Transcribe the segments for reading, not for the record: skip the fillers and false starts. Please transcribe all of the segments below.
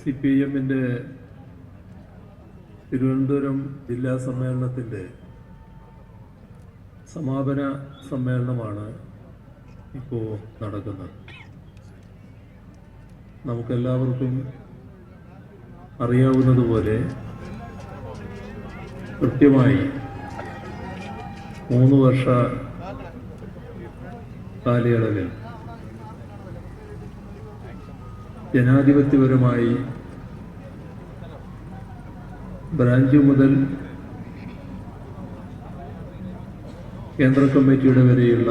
CPIM-ന്റെ തിരുവനന്തപുരം ജില്ലാ സമ്മേളനത്തിൻ്റെ സമാപന സമ്മേളനമാണ് ഇപ്പോൾ നടക്കുന്നത്. നമുക്കെല്ലാവർക്കും അറിയാവുന്നതുപോലെ കൃത്യമായി 3 വർഷ കാലയളവിൽ ജനാധിപത്യപരമായി ബ്രാഞ്ച് മുതൽ കേന്ദ്ര കമ്മിറ്റിയുടെ വരെയുള്ള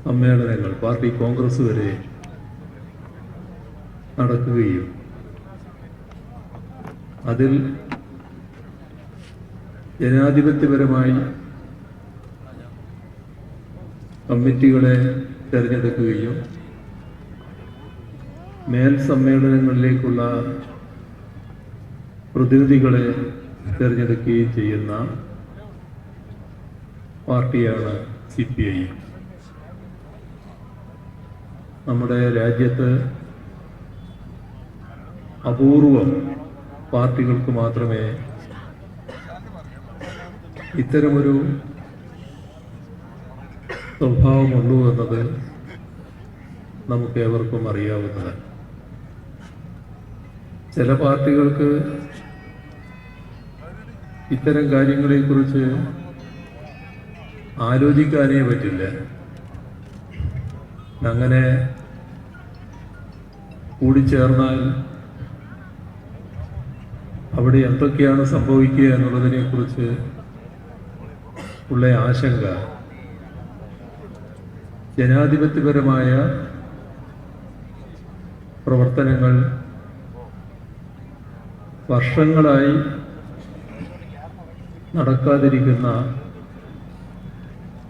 സമ്മേളനങ്ങൾ, പാർട്ടി കോൺഗ്രസ് വരെ നടക്കുകയും അതിൽ ജനാധിപത്യപരമായി കമ്മിറ്റികളെ തിരഞ്ഞെടുക്കുകയും മേൽ സമ്മേളനങ്ങളിലേക്കുള്ള പ്രതിനിധികളെ തിരഞ്ഞെടുക്കുകയും ചെയ്യുന്ന പാർട്ടിയാണ് CPIM. നമ്മുടെ രാജ്യത്ത് അപൂർവം പാർട്ടികൾക്ക് മാത്രമേ ഇത്തരമൊരു സ്വഭാവമുള്ളൂ എന്നത് നമുക്ക് ഏവർക്കും അറിയാവുന്നതാണ്. ചില പാർട്ടികൾക്ക് ഇത്തരം കാര്യങ്ങളെക്കുറിച്ച് ആലോചിക്കാനേ പറ്റില്ല. അങ്ങനെ കൂടിച്ചേർന്നാൽ അവിടെ എന്തൊക്കെയാണ് സംഭവിക്കുക എന്നുള്ളതിനെക്കുറിച്ച് ഉള്ള ആശങ്ക ജനാധിപത്യപരമായ പ്രവർത്തനങ്ങൾ വർഷങ്ങളായി നടക്കാതിരിക്കുന്ന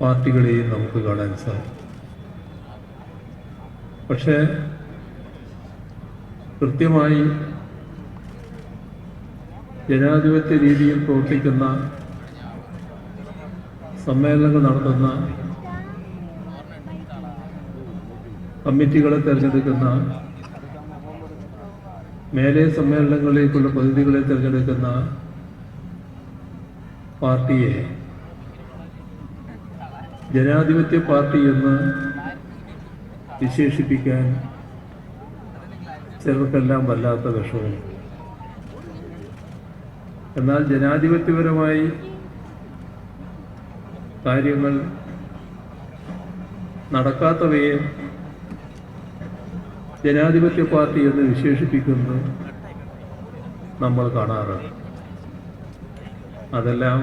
പാർട്ടികളെയും നമുക്ക് കാണാൻ സാധിക്കും. പക്ഷേ കൃത്യമായി ജനാധിപത്യ രീതിയിൽ പ്രവർത്തിക്കുന്ന സമ്മേളനങ്ങൾ നടത്തുന്ന കമ്മിറ്റികളെ തിരഞ്ഞെടുക്കുന്ന മേലെ സമ്മേളനങ്ങളിലേക്കുള്ള പ്രതിനിധികളെ തിരഞ്ഞെടുക്കുന്ന പാർട്ടിയെ ജനാധിപത്യ പാർട്ടി എന്ന് വിശേഷിപ്പിക്കാൻ ചിലർക്കെല്ലാം വല്ലാത്ത വിഷമം. എന്നാൽ ജനാധിപത്യപരമായി കാര്യങ്ങൾ നടക്കാത്തവയെ ജനാധിപത്യ പാർട്ടി എന്ന് വിശേഷിപ്പിക്കുന്നത് നമ്മൾ കാണാറുണ്ട്. അതെല്ലാം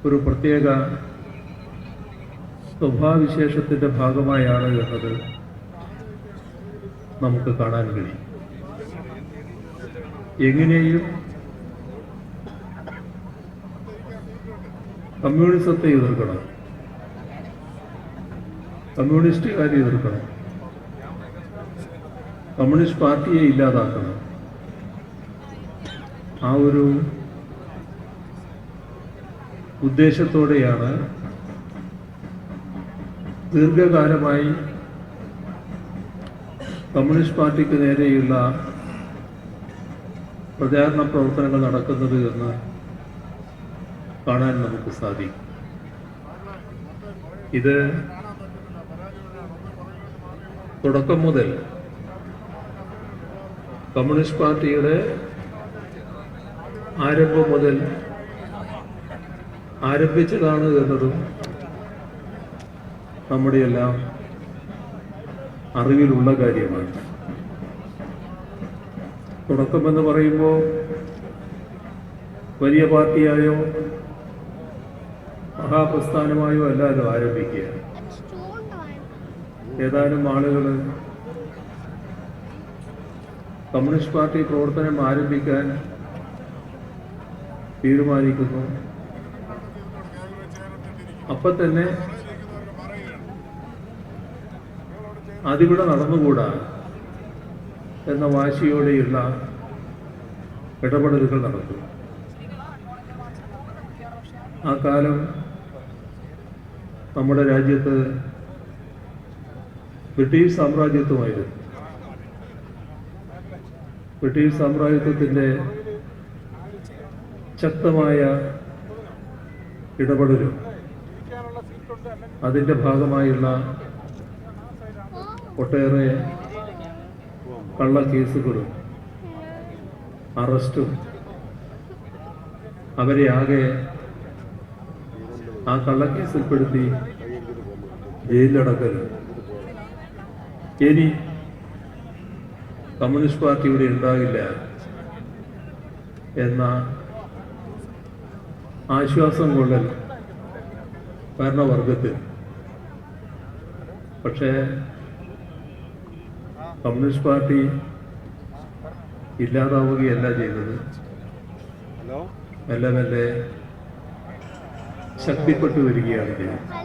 ഒരു പ്രത്യേക സ്വഭാവവിശേഷത്തിൻ്റെ ഭാഗമായാണ് എന്നത് നമുക്ക് കാണാൻ കഴിയും. എങ്ങനെയും കമ്മ്യൂണിസത്തെ എതിർക്കണം, കമ്മ്യൂണിസ്റ്റുകാരെ എതിർക്കണം, കമ്മ്യൂണിസ്റ്റ് പാർട്ടിയെ ഇല്ലാതാക്കണം. ആ ഒരു ഉദ്ദേശത്തോടെയാണ് ദീർഘകാലമായി കമ്മ്യൂണിസ്റ്റ് പാർട്ടിക്ക് നേരെയുള്ള പ്രചാരണ പ്രവർത്തനങ്ങൾ നടക്കുന്നത് എന്ന് കാണാൻ നമുക്ക് സാധിക്കും. ഇത് തുടക്കം മുതൽ കമ്മ്യൂണിസ്റ്റ് പാർട്ടിയുടെ ആരംഭം മുതൽ ആരംഭിച്ചതാണ് എന്നതും നമ്മുടെയെല്ലാം അറിവിലുള്ള കാര്യമാണ്. തുടക്കമെന്ന് പറയുമ്പോൾ വലിയ പാർട്ടിയായോ മഹാപ്രസ്ഥാനമായോ അല്ലാതെ ആരംഭിക്കുക. ഏതാനും ആളുകൾ കമ്മ്യൂണിസ്റ്റ് പാർട്ടി പ്രവർത്തനം ആരംഭിക്കാൻ തീരുമാനിക്കുന്നു. അപ്പം തന്നെ അതിവിടെ നടന്നുകൂടാ എന്ന വാശിയോടെയുള്ള ഇടപെടലുകൾ നടത്തും. ആ കാലം നമ്മുടെ രാജ്യത്ത് ബ്രിട്ടീഷ് സാമ്രാജ്യത്വമായിരുന്നു. ബ്രിട്ടീഷ് സാമ്രാജ്യത്വത്തിൻ്റെ ശക്തമായ ഇടപെടലും അതിൻ്റെ ഭാഗമായുള്ള ഒട്ടേറെ കള്ളക്കേസുകളും അറസ്റ്റും അവരെ ആകെ ആ കള്ളക്കേസിൽപ്പെടുത്തി ജയിലിലടക്കലും ഇനി കമ്മ്യൂണിസ്റ്റ് പാർട്ടി ഇവിടെ ഉണ്ടാകില്ല എന്ന ആശ്വാസം കൊള്ളൽ ഭരണവർഗത്തിൽ. പക്ഷേ കമ്മ്യൂണിസ്റ്റ് പാർട്ടി ഇല്ലാതാവുകയല്ല ചെയ്തത്, മെല്ലെ മെല്ലെ ശക്തിപ്പെട്ടു വരികയാണ് ചെയ്തത്.